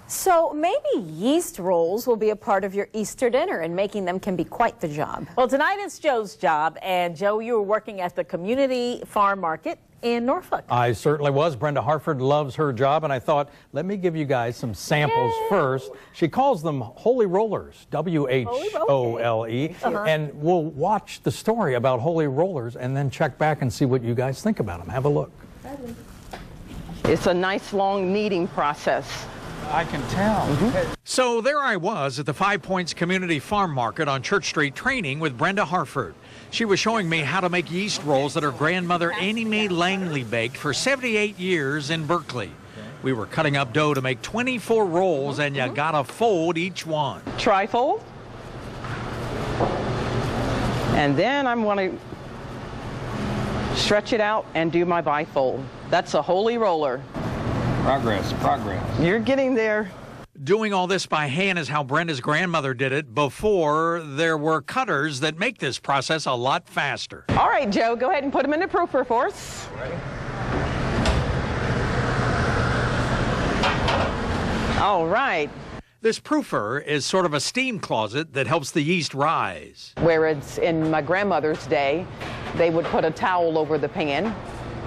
So maybe yeast rolls will be a part of your Easter dinner, and making them can be quite the job. Well, tonight it's Joe's job, and Joe, you were working at the community farm market in Norfolk. I certainly was. Brenda Hartford loves her job, and I thought, let me give you guys some samples first. She calls them holy rollers, W-H-O-L-E, and we'll watch the story about holy rollers and then check back and see what you guys think about them. Have a look. It's a nice long kneading process. I can tell. So there I was at the Five Points Community Farm Market on Church Street training with Brenda Hartford. She was showing me how to make yeast rolls that her grandmother Annie Mae Langley baked for 78 years in Berkeley. We were cutting up dough to make 24 rolls, and you gotta fold each one. Trifold. And then I'm going to stretch it out and do my bifold. That's a holy roller. Progress, progress. You're getting there. Doing all this by hand is how Brenda's grandmother did it before there were cutters that make this process a lot faster. All right, Joe, go ahead and put them in the proofer for us. Ready? All right. This proofer is sort of a steam closet that helps the yeast rise. Whereas in my grandmother's day, they would put a towel over the pan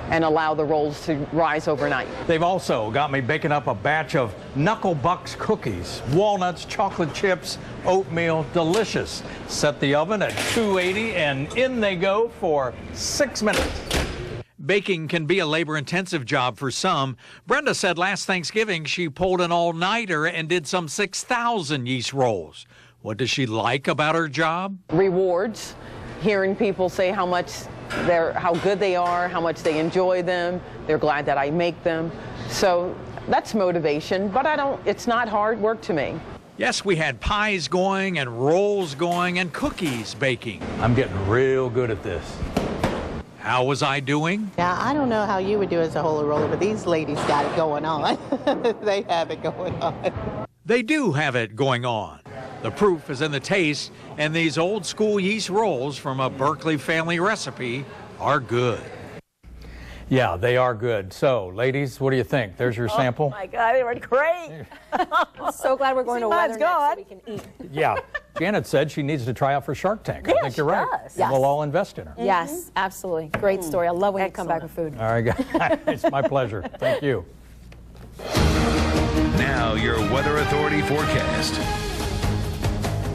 and allow the rolls to rise overnight. They've also got me baking up a batch of Knuckle Bucks cookies, walnuts, chocolate chips, oatmeal, delicious. Set the oven at 280 and in they go for 6 minutes. Baking can be a labor-intensive job for some. Brenda said last Thanksgiving she pulled an all-nighter and did some 6,000 yeast rolls. What does she like about her job? Rewards, hearing people say how good they are, how much they enjoy them. They're glad that I make them. So that's motivation, but it's not hard work to me. Yes, we had pies going and rolls going and cookies baking. I'm getting real good at this. How was I doing? Now, I don't know how you would do as a holy roller, but these ladies got it going on. They have it going on. They do have it going on. The proof is in the taste, and these old school yeast rolls from a Berkeley family recipe are good. Yeah, they are good. So, ladies, what do you think? There's your sample. Oh my God, they were great. I'm so glad we're going to weather next so we can eat. Yeah, Janet said she needs to try out for Shark Tank. I think you're right. Does. And we'll all invest in her. Yes, absolutely. Great story. I love when you come back with food. All right, guys. It's my pleasure. Thank you. Now, your Weather Authority forecast.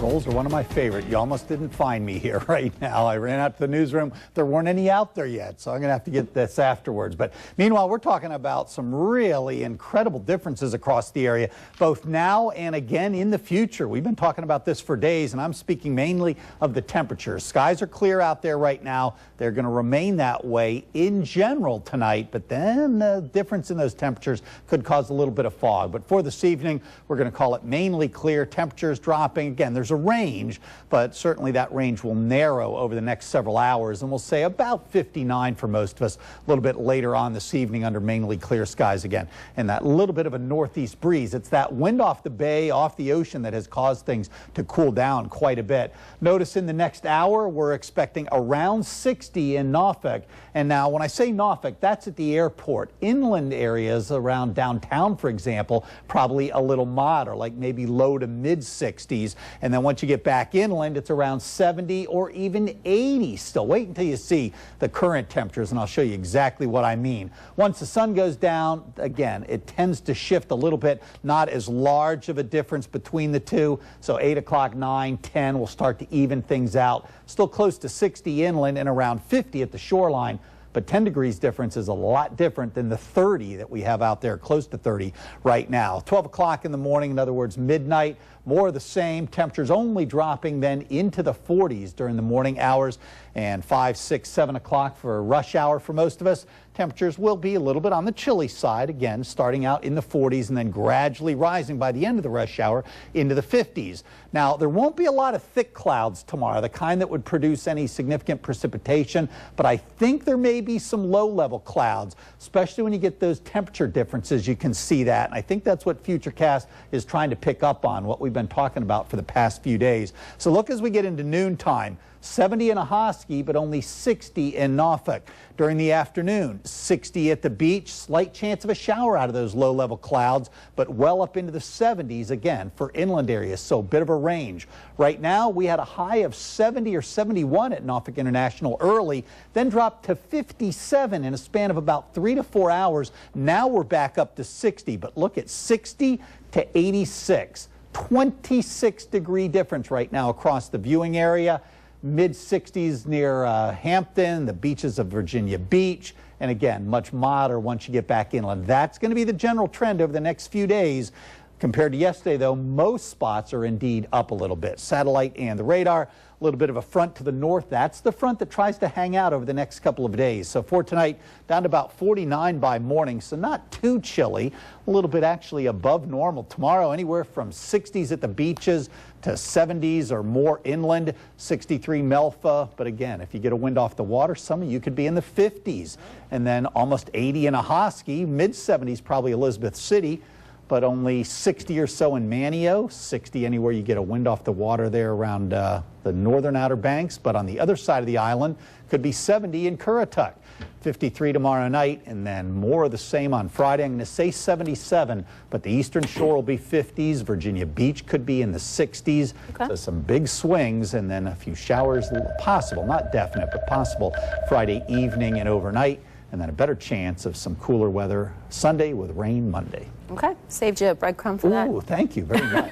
Rolls are one of my favorite. You almost didn't find me here right now. I ran out to the newsroom. There weren't any out there yet, so I'm going to have to get this afterwards. But meanwhile, we're talking about some really incredible differences across the area, both now and again in the future. We've been talking about this for days, and I'm speaking mainly of the temperatures. Skies are clear out there right now. They're going to remain that way in general tonight, but then the difference in those temperatures could cause a little bit of fog. But for this evening, we're going to call it mainly clear. Temperatures dropping. Again, there's a range, but certainly that range will narrow over the next several hours, and we'll say about 59 for most of us a little bit later on this evening under mainly clear skies again. And that little bit of a northeast breeze, it's that wind off the bay, off the ocean that has caused things to cool down quite a bit. Notice in the next hour, we're expecting around 60 in Norfolk. And now when I say Norfolk, that's at the airport. Inland areas around downtown, for example, probably a little milder, like maybe low to mid 60s. And then once you get back inland, it's around 70 or even 80 still. Wait until you see the current temperatures, and I'll show you exactly what I mean. Once the sun goes down, again, it tends to shift a little bit, not as large of a difference between the two. So 8 o'clock, 9, 10 will start to even things out. Still close to 60 inland and around 50 at the shoreline. But 10 degrees difference is a lot different than the 30 that we have out there, close to 30 right now. 12 o'clock in the morning, in other words, midnight, more of the same. Temperatures only dropping then into the 40s during the morning hours, and 5, 6, 7 o'clock for rush hour for most of us. Temperatures will be a little bit on the chilly side, again, starting out in the 40s and then gradually rising by the end of the rush hour into the 50s. Now, there won't be a lot of thick clouds tomorrow, the kind that would produce any significant precipitation, but I think there may be some low-level clouds, especially when you get those temperature differences. You can see that, and I think that's what Futurecast is trying to pick up on, what we've been talking about for the past few days. So look as we get into noontime. 70 in Ahoskie, but only 60 in Norfolk. During the afternoon, 60 at the beach, slight chance of a shower out of those low-level clouds, but well up into the 70s again for inland areas, so a bit of a range. Right now, we had a high of 70 or 71 at Norfolk International early, then dropped to 57 in a span of about 3 to 4 hours. Now we're back up to 60, but look at 60 to 86. 26-degree difference right now across the viewing area. Mid-60s near Hampton, the beaches of Virginia Beach, and again, much modder once you get back inland. That's going to be the general trend over the next few days. Compared to yesterday, though, most spots are indeed up a little bit. Satellite and the radar, a little bit of a front to the north. That's the front that tries to hang out over the next couple of days. So for tonight, down to about 49 by morning, so not too chilly. A little bit actually above normal. Tomorrow, anywhere from 60s at the beaches to 70s or more inland, 63 Melfa. But again, if you get a wind off the water, some of you could be in the 50s. And then almost 80 in Ahoskie, mid-70s probably Elizabeth City, but only 60 or so in Manio, 60 anywhere you get a wind off the water there around the northern Outer Banks. But on the other side of the island, could be 70 in Currituck, 53 tomorrow night, and then more of the same on Friday. I'm going to say 77, but the eastern shore will be 50s. Virginia Beach could be in the 60s. Okay. So some big swings, and then a few showers possible, not definite, but possible Friday evening and overnight. And then a better chance of some cooler weather Sunday with rain Monday. Okay, saved you a breadcrumb for that. Ooh, thank you very much.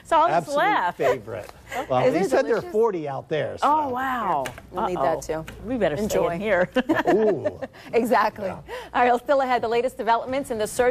So I'll just absolute laugh. Favorite. Well, he said there are 40 out there. So. Oh, wow. We'll need that too. We better enjoy in here. Ooh. Exactly. Yeah. All right, well, still ahead, the latest developments in the search